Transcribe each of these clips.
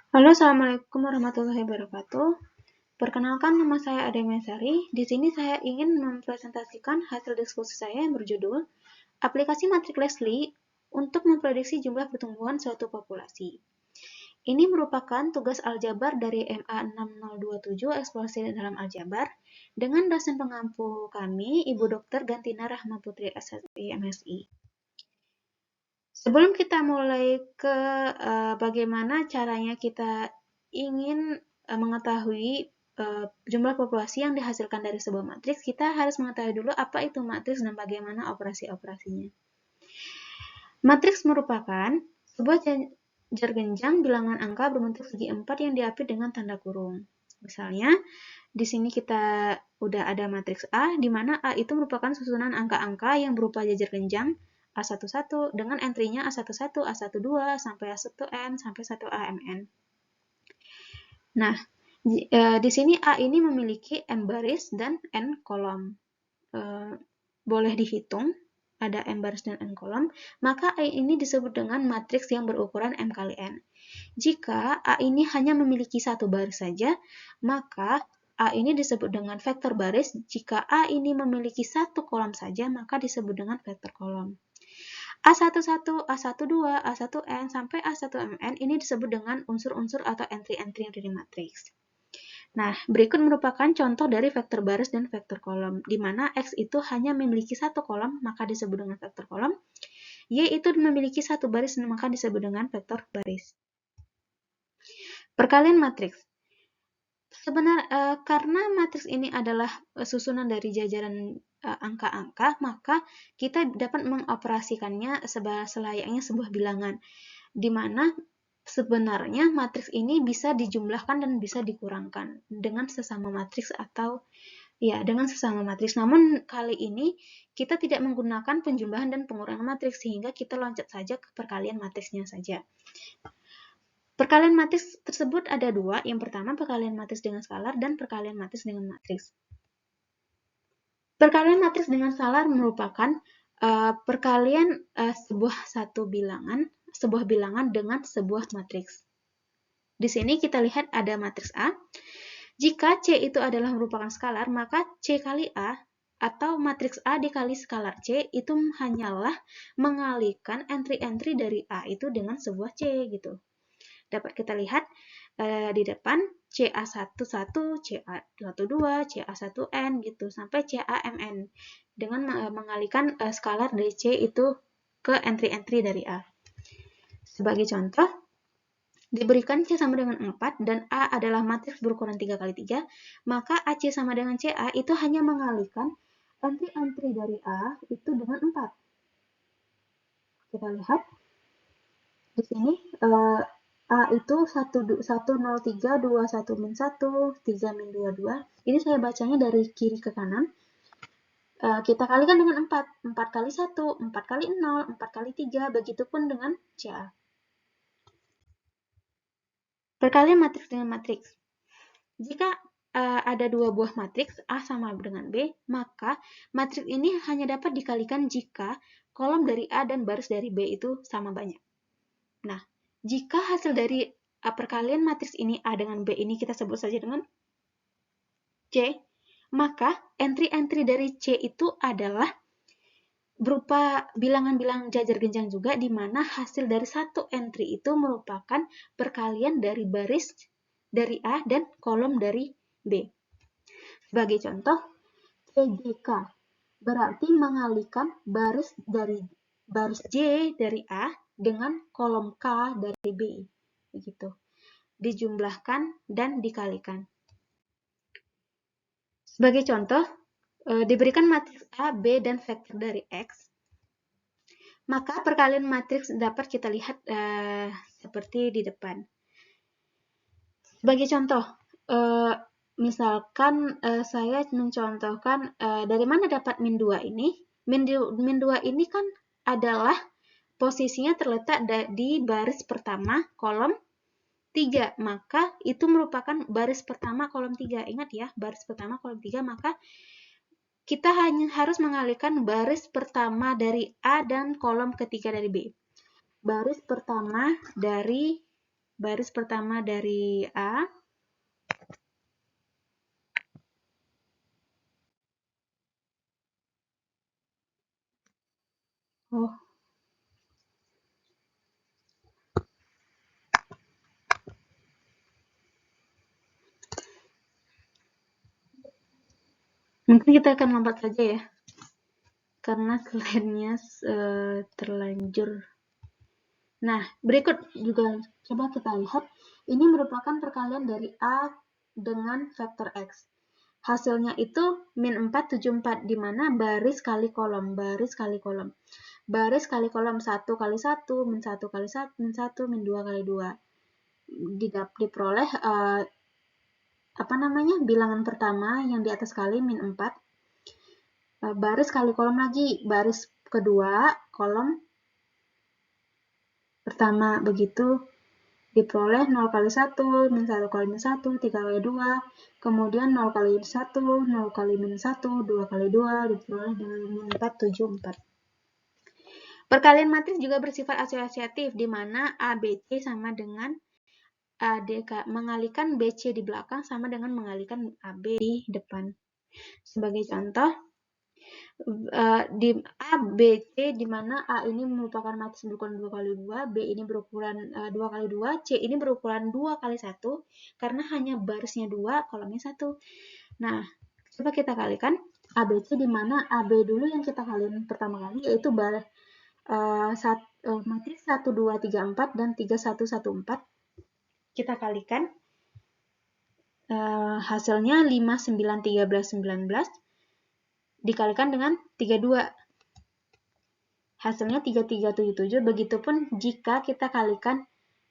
Halo, Assalamualaikum warahmatullahi wabarakatuh. Perkenalkan, nama saya Ade Mesari. Di sini saya ingin mempresentasikan hasil diskusi saya yang berjudul Aplikasi Matrik Leslie untuk memprediksi jumlah pertumbuhan suatu populasi. Ini merupakan tugas aljabar dari MA 6027 Eksplorasi dalam Aljabar dengan dosen pengampu kami, Ibu Dr. Gantina Rahma Putri SSI MSI. Sebelum kita mulai ke bagaimana caranya kita ingin mengetahui jumlah populasi yang dihasilkan dari sebuah matriks, kita harus mengetahui dulu apa itu matriks dan bagaimana operasi-operasinya. Matriks merupakan sebuah genjang bilangan angka berbentuk segi 4 yang diapit dengan tanda kurung. Misalnya, di sini kita udah ada matriks A, di mana A itu merupakan susunan angka-angka yang berupa jajar genjang A11 dengan entry-nya A11, A12, sampai A1N, sampai 1AMN. Nah, di sini A ini memiliki M baris dan N kolom. Boleh dihitung, ada M baris dan N kolom, maka A ini disebut dengan matriks yang berukuran M kali N. Jika A ini hanya memiliki satu baris saja, maka A ini disebut dengan vektor baris. Jika A ini memiliki satu kolom saja, maka disebut dengan vektor kolom. A11, A12, A1N, sampai A1MN ini disebut dengan unsur-unsur atau entry-entry dari matriks. Nah, berikut merupakan contoh dari vektor baris dan vektor kolom, di mana X itu hanya memiliki satu kolom, maka disebut dengan vektor kolom. Y itu memiliki satu baris, maka disebut dengan vektor baris. Perkalian matriks. Karena matriks ini adalah susunan dari jajaran angka-angka, maka kita dapat mengoperasikannya selayaknya sebuah bilangan, di mana sebenarnya matriks ini bisa dijumlahkan dan bisa dikurangkan dengan sesama matriks dengan sesama matriks. Namun kali ini kita tidak menggunakan penjumlahan dan pengurangan matriks, sehingga kita loncat saja ke perkalian matriksnya saja. Perkalian matriks tersebut ada dua. Yang pertama, perkalian matriks dengan skalar dan perkalian matriks dengan matriks. Perkalian matriks dengan skalar merupakan perkalian sebuah bilangan dengan sebuah matriks. Di sini kita lihat ada matriks A. Jika C itu adalah merupakan skalar, maka C kali A atau matriks A dikali skalar C itu hanyalah mengalikan entry-entry dari A itu dengan sebuah C gitu. Dapat kita lihat di depan CA11, CA12, CA1N gitu sampai CAMN dengan mengalihkan skalar dari C itu ke entry-entry dari A. Sebagai contoh, diberikan C sama dengan 4 dan A adalah matriks berukuran 3 kali 3, maka AC sama dengan CA itu hanya mengalihkan entry-entry dari A itu dengan 4. Kita lihat di sini A itu 103, 21 min 1, 3 min 22. Ini saya bacanya dari kiri ke kanan. Kita kalikan dengan 4. 4 kali 1, 4 kali 0, 4 kali 3, begitupun dengan CA. Perkalian matriks dengan matriks. Jika ada dua buah matriks, A sama dengan B, maka matriks ini hanya dapat dikalikan jika kolom dari A dan baris dari B itu sama banyak. Nah, jika hasil dari perkalian matriks ini A dengan B ini kita sebut saja dengan C, maka entry-entry dari C itu adalah berupa bilangan-bilangan jajar genjang juga, di mana hasil dari satu entry itu merupakan perkalian dari baris dari A dan kolom dari B. Sebagai contoh, CJK berarti mengalihkan baris J dari A dengan kolom K dari B. Begitu. Dijumlahkan dan dikalikan. Sebagai contoh, diberikan matriks A, B, dan vektor dari X, maka perkalian matriks dapat kita lihat seperti di depan. Sebagai contoh, misalkan saya mencontohkan dari mana dapat min 2 ini. Min 2 ini kan adalah posisinya terletak di baris pertama kolom 3, maka itu merupakan baris pertama kolom 3. Ingat ya, baris pertama kolom 3, maka kita hanya harus mengalihkan baris pertama dari A dan kolom ketiga dari B. Baris pertama dari baris pertama dari A. Oh, mungkin kita akan lompat saja ya, karena slide-nya terlanjur. Nah, berikut juga coba kita lihat. Ini merupakan perkalian dari A dengan vektor X. Hasilnya itu min 4, 7, 4, di mana baris kali kolom, baris kali kolom. Baris kali kolom 1 kali 1, min 1 kali 1, min 1, min 2 kali 2. Diperoleh bilangan pertama yang di atas kali min 4. Baris kali kolom lagi, baris kedua, kolom pertama, begitu diperoleh 0 kali 1, min 1 kali min 1, 3 kali 2, kemudian 0 kali 1, 0 kali min 1, 2 kali 2, diperoleh dengan min 4, 7, 4. Perkalian matriks juga bersifat asosiatif, di mana ABC sama dengan ADK. Mengalikan BC di belakang sama dengan mengalikan AB di depan. Sebagai contoh, di A, B, C, di mana A ini merupakan matriks berukuran 2 kali 2, B ini berukuran 2 kali 2, C ini berukuran 2 kali 1, karena hanya barisnya 2, kolomnya 1. Nah, coba kita kalikan ABC, di mana AB dulu yang kita kalikan pertama kali, yaitu matriks 1, 2, 3, 4, dan 3, 1, 1, 4. Kita kalikan, hasilnya 5, 9, 13, 19, dikalikan dengan 32. Hasilnya 3377. Begitupun jika kita kalikan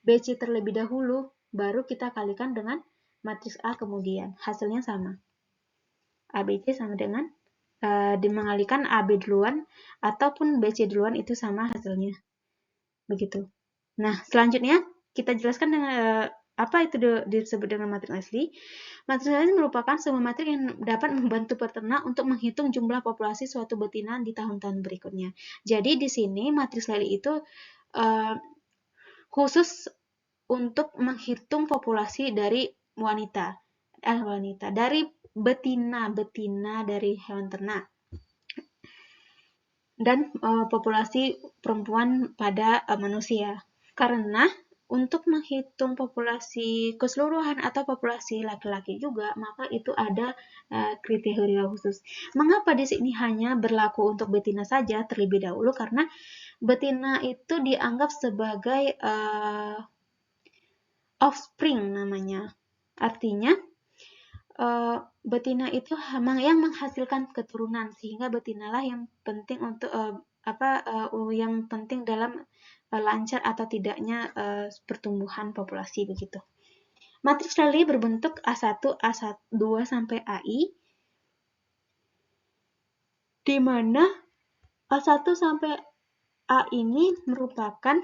BC terlebih dahulu, baru kita kalikan dengan matriks A kemudian. Hasilnya sama. ABC sama dengan mengalikan AB duluan ataupun BC duluan, itu sama hasilnya. Begitu. Nah, selanjutnya kita jelaskan dengan apa itu disebut dengan matriks Leslie. Matriks Leslie merupakan sebuah matriks yang dapat membantu peternak untuk menghitung jumlah populasi suatu betina di tahun-tahun berikutnya. Jadi di sini matriks Leslie itu khusus untuk menghitung populasi dari dari betina dari hewan ternak dan populasi perempuan pada manusia. Karena untuk menghitung populasi keseluruhan atau populasi laki-laki juga, maka itu ada kriteria khusus. Mengapa di sini hanya berlaku untuk betina saja terlebih dahulu? Karena betina itu dianggap sebagai offspring namanya. Artinya betina itu yang menghasilkan keturunan, sehingga betinalah yang penting untuk yang penting dalam lancar atau tidaknya pertumbuhan populasi, begitu. Matriks Leslie berbentuk A1, A2 sampai AI, di mana A1 sampai A ini merupakan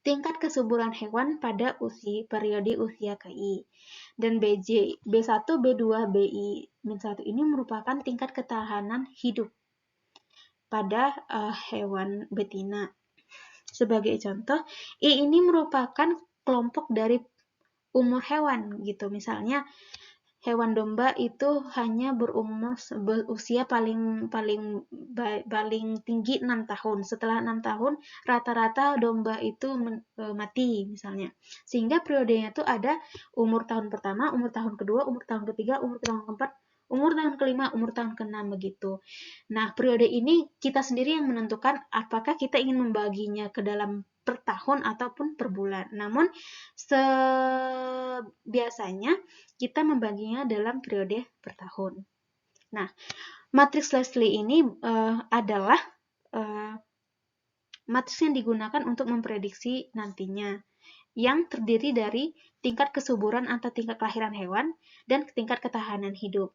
tingkat kesuburan hewan pada periode usia KI. Dan B1, B2, BI-1 ini merupakan tingkat ketahanan hidup pada hewan betina. Sebagai contoh, I ini merupakan kelompok dari umur hewan gitu. Misalnya hewan domba itu hanya berusia paling tinggi 6 tahun. Setelah 6 tahun, rata-rata domba itu mati misalnya. Sehingga periodenya itu ada umur tahun pertama, umur tahun kedua, umur tahun ketiga, umur tahun keempat, umur tahun kelima, umur tahun keenam, begitu. Nah, periode ini kita sendiri yang menentukan apakah kita ingin membaginya ke dalam per tahun ataupun per bulan. Namun, biasanya kita membaginya dalam periode per tahun. Nah, matriks Leslie ini adalah matriks yang digunakan untuk memprediksi nantinya, yang terdiri dari tingkat kesuburan atau tingkat kelahiran hewan dan tingkat ketahanan hidup.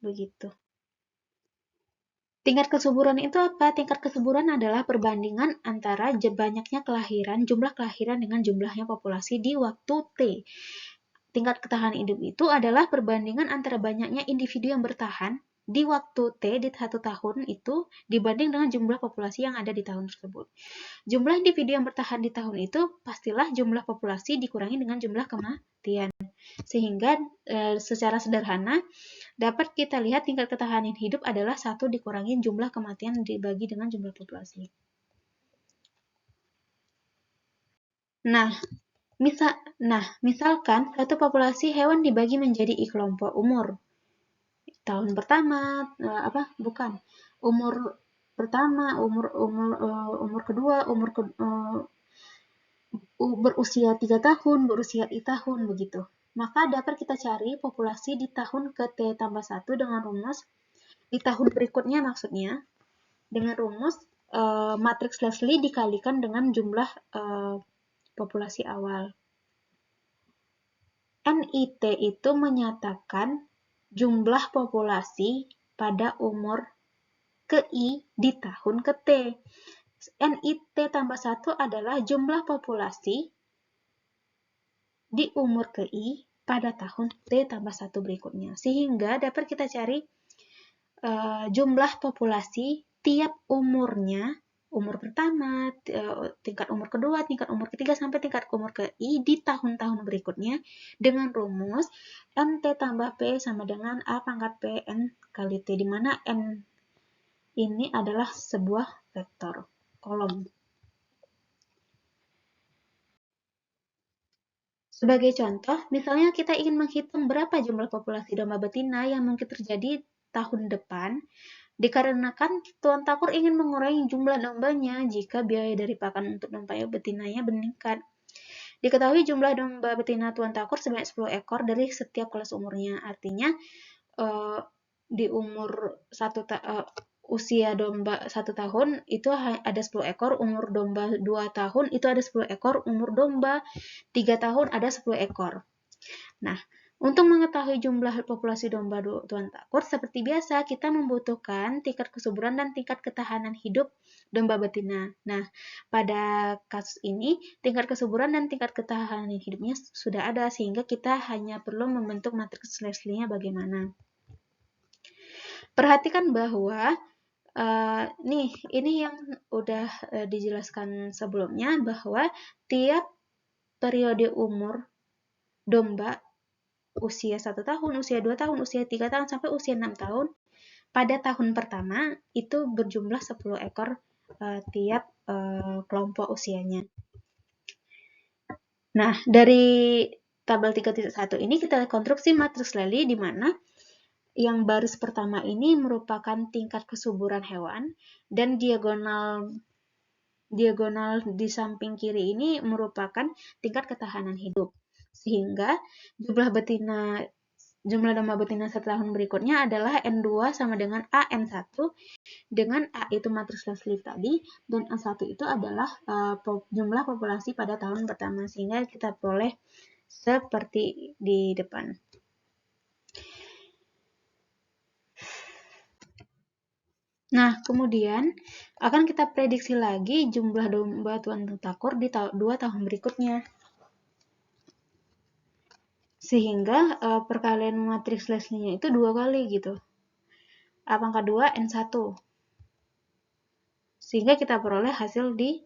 Begitu. Tingkat kesuburan itu apa? Tingkat kesuburan adalah perbandingan antara banyaknya jumlah kelahiran dengan jumlahnya populasi di waktu T. Tingkat ketahanan hidup itu adalah perbandingan antara banyaknya individu yang bertahan di waktu T di 1 tahun itu dibanding dengan jumlah populasi yang ada di tahun tersebut. Jumlah individu yang bertahan di tahun itu pastilah jumlah populasi dikurangi dengan jumlah kematian. Sehingga secara sederhana dapat kita lihat tingkat ketahanan hidup adalah 1 dikurangi jumlah kematian dibagi dengan jumlah populasi. Nah, misalkan suatu populasi hewan dibagi menjadi kelompok umur. Tahun pertama, umur pertama, umur kedua, berusia 3 tahun, berusia 4 tahun, begitu. Maka dapat kita cari populasi di tahun ke T tambah 1 dengan rumus, di tahun berikutnya maksudnya, dengan rumus matriks Leslie dikalikan dengan jumlah populasi awal. NIT itu menyatakan jumlah populasi pada umur ke I di tahun ke T. NIT tambah 1 adalah jumlah populasi di umur ke I pada tahun T tambah 1 berikutnya. Sehingga dapat kita cari jumlah populasi tiap umurnya, umur pertama, tingkat umur kedua, tingkat umur ketiga, sampai tingkat umur ke I di tahun-tahun berikutnya dengan rumus NT tambah P sama dengan A pangkat P N kali T, di mana N ini adalah sebuah vektor kolom. Sebagai contoh, misalnya kita ingin menghitung berapa jumlah populasi domba betina yang mungkin terjadi tahun depan, dikarenakan tuan takur ingin mengurangi jumlah dombanya jika biaya dari pakan untuk domba betinanya meningkat. Diketahui jumlah domba betina tuan takur sebanyak 10 ekor dari setiap kelas umurnya. Artinya di umur usia domba 1 tahun itu ada 10 ekor, umur domba 2 tahun itu ada 10 ekor, umur domba 3 tahun ada 10 ekor. Nah, untuk mengetahui jumlah populasi domba tuan takur, seperti biasa kita membutuhkan tingkat kesuburan dan tingkat ketahanan hidup domba betina. Nah, pada kasus ini, tingkat kesuburan dan tingkat ketahanan hidupnya sudah ada, sehingga kita hanya perlu membentuk matriks Leslie-nya bagaimana. Perhatikan bahwa ini yang udah dijelaskan sebelumnya, bahwa tiap periode umur domba usia 1 tahun, usia 2 tahun, usia 3 tahun, sampai usia 6 tahun, pada tahun pertama itu berjumlah 10 ekor tiap kelompok usianya. Nah, dari tabel 3.1 ini kita konstruksi matriks Leslie di mana yang baris pertama ini merupakan tingkat kesuburan hewan dan diagonal di samping kiri ini merupakan tingkat ketahanan hidup. Sehingga jumlah domba betina 1 tahun berikutnya adalah N2 sama dengan A N1, dengan A itu matriks Leslie tadi, dan N1 itu adalah jumlah populasi pada tahun pertama, sehingga kita peroleh seperti di depan. Nah, kemudian akan kita prediksi lagi jumlah domba tuan takur di 2 tahun berikutnya. Sehingga perkalian matriks Leslie-nya itu 2 kali gitu. A pangkat 2 N1. Sehingga kita peroleh hasil di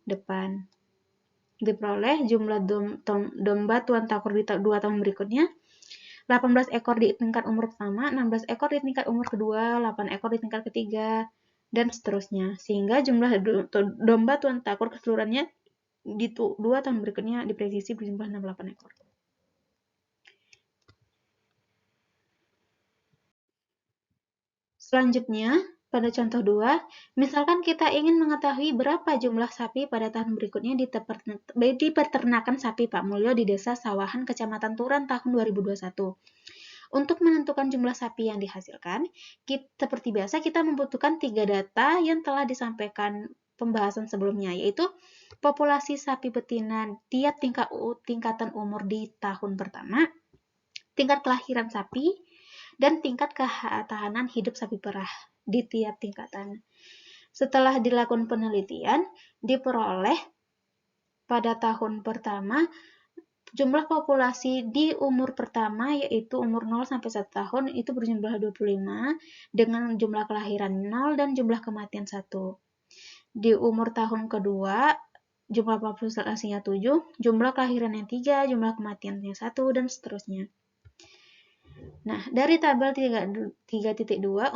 depan. Diperoleh jumlah domba tuan takur di 2 tahun berikutnya, 18 ekor di tingkat umur pertama, 16 ekor di tingkat umur kedua, 8 ekor di tingkat ketiga, dan seterusnya. Sehingga jumlah domba tuan takur keseluruhannya di 2 tahun berikutnya diprediksi berjumlah 68 ekor. Selanjutnya, pada contoh 2, misalkan kita ingin mengetahui berapa jumlah sapi pada tahun berikutnya di peternakan sapi Pak Mulyo di Desa Sawahan, Kecamatan Turan tahun 2021. Untuk menentukan jumlah sapi yang dihasilkan, seperti biasa kita membutuhkan 3 data yang telah disampaikan pembahasan sebelumnya, yaitu populasi sapi betina tiap tingkatan umur di tahun pertama, tingkat kelahiran sapi, dan tingkat ketahanan hidup sapi perah di tiap tingkatan. Setelah dilakukan penelitian, diperoleh pada tahun pertama jumlah populasi di umur pertama yaitu umur 0 sampai 1 tahun itu berjumlah 25 dengan jumlah kelahiran 0 dan jumlah kematian 1. Di umur tahun kedua jumlah populasinya 7, jumlah kelahirannya 3, jumlah kematiannya 1 dan seterusnya. Nah, dari tabel 3.2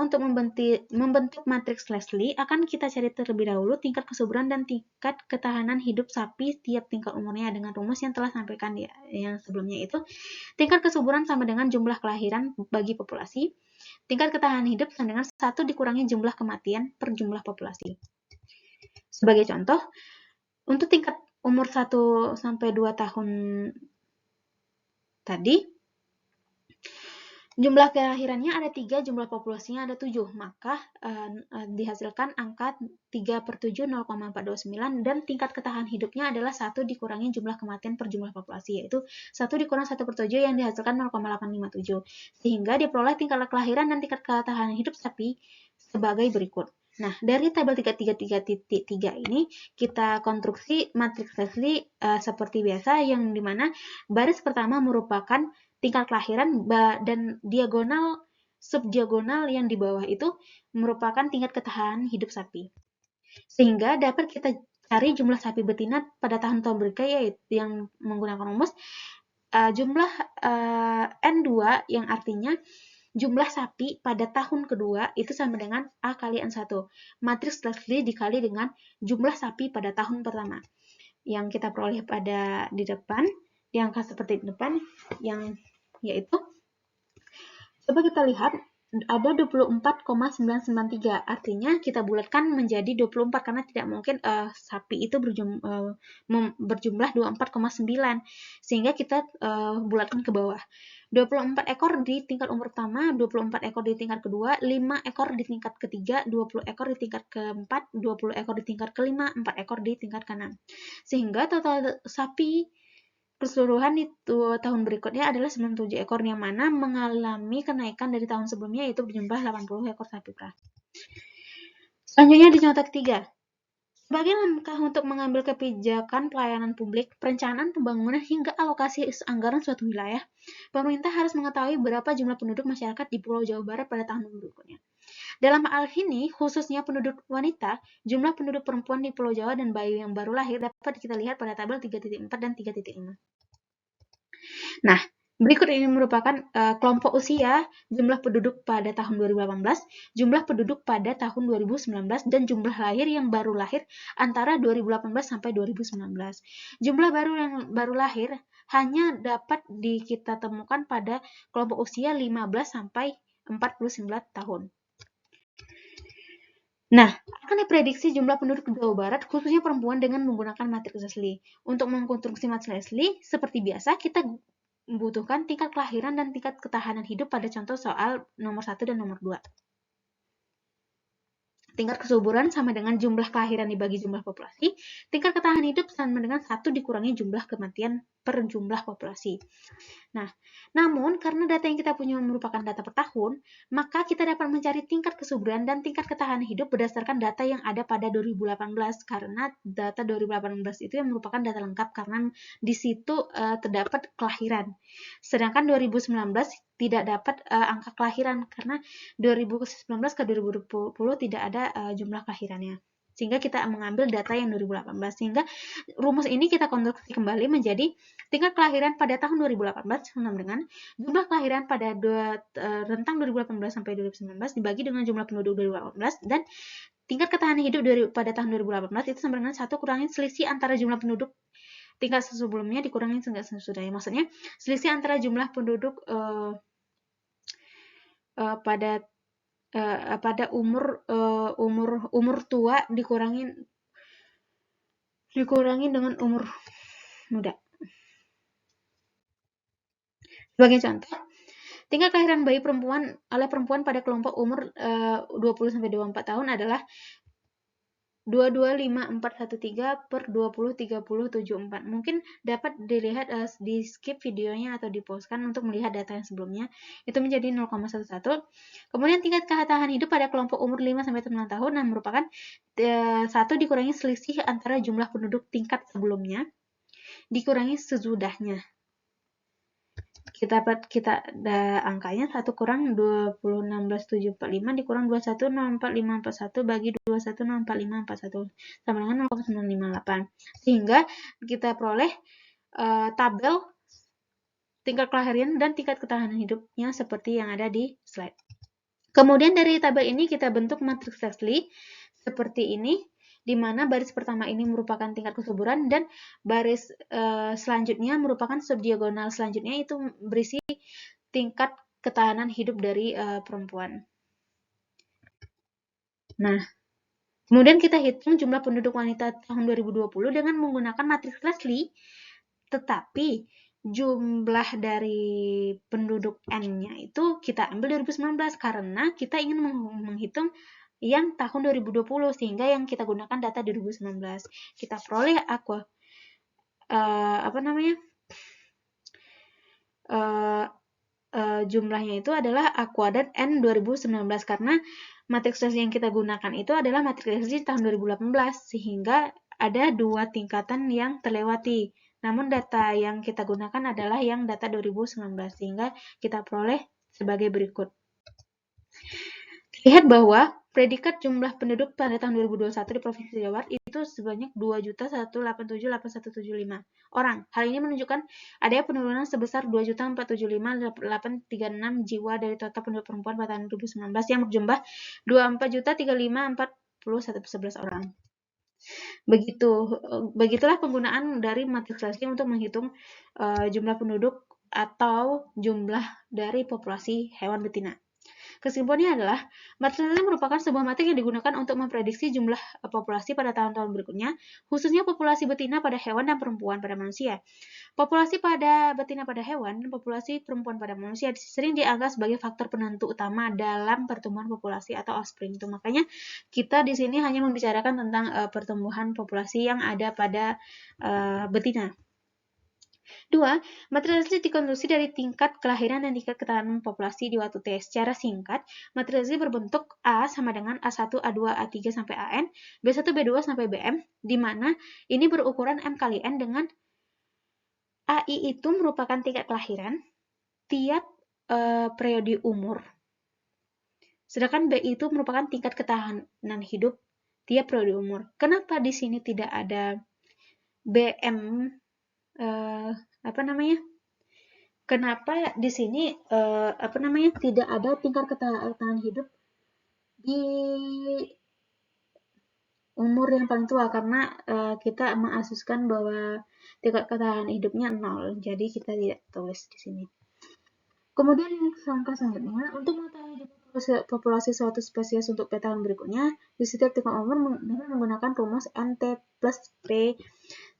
untuk membentuk matriks Leslie akan kita cari terlebih dahulu tingkat kesuburan dan tingkat ketahanan hidup sapi tiap tingkat umurnya dengan rumus yang telah sampaikan yang sebelumnya itu. Tingkat kesuburan sama dengan jumlah kelahiran bagi populasi. Tingkat ketahanan hidup sama dengan 1 dikurangi jumlah kematian per jumlah populasi. Sebagai contoh, untuk tingkat umur 1 sampai 2 tahun tadi, jumlah kelahirannya ada 3, jumlah populasinya ada 7, maka dihasilkan angka 3/7 0,429 dan tingkat ketahanan hidupnya adalah 1 dikurangi jumlah kematian per jumlah populasi, yaitu 1 dikurangi 1/7 yang dihasilkan 0,857, sehingga diperoleh tingkat kelahiran dan tingkat ketahanan hidup sapi sebagai berikut. Nah, dari tabel 3.3 ini kita konstruksi matriks Leslie seperti biasa, yang dimana baris pertama merupakan tingkat kelahiran dan diagonal subdiagonal yang di bawah itu merupakan tingkat ketahanan hidup sapi. Sehingga dapat kita cari jumlah sapi betina pada tahun-tahun berikutnya, yaitu yang menggunakan rumus jumlah N2 yang artinya jumlah sapi pada tahun kedua itu sama dengan A kali N1. Matriks Leslie dikali dengan jumlah sapi pada tahun pertama. Yang kita peroleh pada di depan, di angka seperti di depan, yang yaitu coba kita lihat ada 24,993, artinya kita bulatkan menjadi 24 karena tidak mungkin sapi itu berjumlah 24,9, sehingga kita bulatkan ke bawah. 24 ekor di tingkat umur pertama, 24 ekor di tingkat kedua, 5 ekor di tingkat ketiga, 20 ekor di tingkat keempat, 20 ekor di tingkat kelima, 4 ekor di tingkat keenam. Sehingga total sapi keseluruhan di tahun berikutnya adalah 97 ekor, yang mana mengalami kenaikan dari tahun sebelumnya, yaitu berjumlah 80 ekor sapi perah. Selanjutnya di nota ketiga. Sebagai langkah untuk mengambil kebijakan pelayanan publik, perencanaan pembangunan hingga alokasi anggaran suatu wilayah, pemerintah harus mengetahui berapa jumlah penduduk masyarakat di Pulau Jawa Barat pada tahun berikutnya. Dalam hal ini, khususnya penduduk wanita, jumlah penduduk perempuan di Pulau Jawa dan bayi yang baru lahir dapat kita lihat pada tabel 3.4 dan 3.5. Nah, berikut ini merupakan kelompok usia, jumlah penduduk pada tahun 2018, jumlah penduduk pada tahun 2019, dan jumlah lahir yang baru lahir antara 2018 sampai 2019. Jumlah yang baru lahir hanya dapat kita temukan pada kelompok usia 15 sampai 49 tahun. Nah, akan diprediksi jumlah penduduk Jawa Barat, khususnya perempuan, dengan menggunakan matriks Leslie. Untuk mengkonstruksi matriks Leslie, seperti biasa, kita membutuhkan tingkat kelahiran dan tingkat ketahanan hidup pada contoh soal nomor 1 dan nomor 2. Tingkat kesuburan sama dengan jumlah kelahiran dibagi jumlah populasi. Tingkat ketahanan hidup sama dengan 1 dikurangi jumlah kematian per jumlah populasi. Nah, namun karena data yang kita punya merupakan data per tahun, maka kita dapat mencari tingkat kesuburan dan tingkat ketahanan hidup berdasarkan data yang ada pada 2018, karena data 2018 itu yang merupakan data lengkap karena di situ terdapat kelahiran. Sedangkan 2019 tidak dapat angka kelahiran karena 2019 ke 2020 tidak ada jumlah kelahirannya. Sehingga kita mengambil data yang 2018. Sehingga rumus ini kita konstruksi kembali menjadi tingkat kelahiran pada tahun 2018 sama dengan jumlah kelahiran pada rentang 2018 sampai 2019 dibagi dengan jumlah penduduk 2018, dan tingkat ketahanan hidup pada tahun 2018 itu sama dengan 1 kurangi selisih antara jumlah penduduk tingkat sebelumnya dikurangi tingkat sesudahnya. Maksudnya selisih antara jumlah penduduk pada umur tua dikurangi dengan umur muda. Sebagai contoh, tingkat kelahiran bayi perempuan oleh perempuan pada kelompok umur 20-24 tahun adalah 225413 per 203074. Mungkin dapat dilihat di skip videonya atau di-pause-kan untuk melihat data yang sebelumnya. Itu menjadi 0,11. Kemudian tingkat ketahanan hidup pada kelompok umur 5-9 tahun yang merupakan 1 dikurangi selisih antara jumlah penduduk tingkat sebelumnya dikurangi sesudahnya. kita ada angkanya 1 kurang 2016.745 dikurang 2104.541 bagi 2104.541 sama dengan 0,958. Sehingga kita peroleh tabel tingkat kelahiran dan tingkat ketahanan hidupnya seperti yang ada di slide. Kemudian dari tabel ini kita bentuk matriks Leslie seperti ini, di mana baris pertama ini merupakan tingkat kesuburan dan baris selanjutnya merupakan subdiagonal selanjutnya itu berisi tingkat ketahanan hidup dari perempuan. Nah, kemudian kita hitung jumlah penduduk wanita tahun 2020 dengan menggunakan matriks Leslie, tetapi jumlah dari penduduk N-nya itu kita ambil 2019 karena kita ingin menghitung yang tahun 2020 sehingga yang kita gunakan data 2019. Kita peroleh jumlahnya itu adalah A kuadrat N 2019 karena matriks Leslie yang kita gunakan itu adalah matriks Leslie tahun 2018 sehingga ada 2 tingkatan yang terlewati. Namun data yang kita gunakan adalah yang data 2019 sehingga kita peroleh sebagai berikut. Lihat bahwa predikat jumlah penduduk pada tahun 2021 di Provinsi Jawa Barat itu sebanyak 2.187.8175 orang. Hal ini menunjukkan adanya penurunan sebesar 2.475.836 jiwa dari total penduduk perempuan pada tahun 2019 yang berjumlah 24.035.4111 orang. Begitulah penggunaan dari matriks Leslie untuk menghitung jumlah penduduk atau jumlah dari populasi hewan betina. Kesimpulannya adalah, matriks Leslie merupakan sebuah matriks yang digunakan untuk memprediksi jumlah populasi pada tahun-tahun berikutnya, khususnya populasi betina pada hewan dan perempuan pada manusia. Populasi pada betina pada hewan dan populasi perempuan pada manusia sering dianggap sebagai faktor penentu utama dalam pertumbuhan populasi atau offspring. Itu makanya kita di sini hanya membicarakan tentang pertumbuhan populasi yang ada pada betina. 2. Matriks Leslie dikonstruksi dari tingkat kelahiran dan tingkat ketahanan populasi di waktu T. Secara singkat, matriks Leslie berbentuk A sama dengan A1, A2, A3 sampai AN, B1, B2 sampai BM, di mana ini berukuran M kali N dengan AI itu merupakan tingkat kelahiran tiap periode umur. Sedangkan B itu merupakan tingkat ketahanan hidup tiap periode umur. Kenapa di sini tidak ada BM Kenapa di sini tidak ada tingkat ketahanan hidup di umur yang paling tua karena kita mengasuskan bahwa tingkat ketahanan hidupnya 0, jadi kita tidak tulis di sini. Kemudian langkah selanjutnya untuk mengetahui populasi suatu spesies untuk tahun berikutnya di setiap tingkat umur dengan menggunakan rumus NT plus P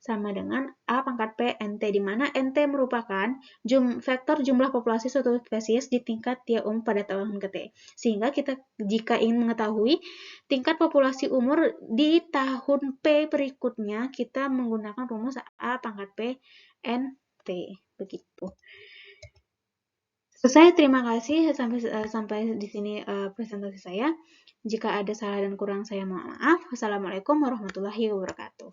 sama dengan A pangkat P NT, di mana NT merupakan vektor jumlah populasi suatu spesies di tingkat tiap umur pada tahun ke-T. Sehingga kita jika ingin mengetahui tingkat populasi umur di tahun P berikutnya, kita menggunakan rumus A pangkat P NT. Begitu. Selesai, terima kasih sampai di sini presentasi saya. Jika ada salah dan kurang saya mohon maaf. Wassalamualaikum warahmatullahi wabarakatuh.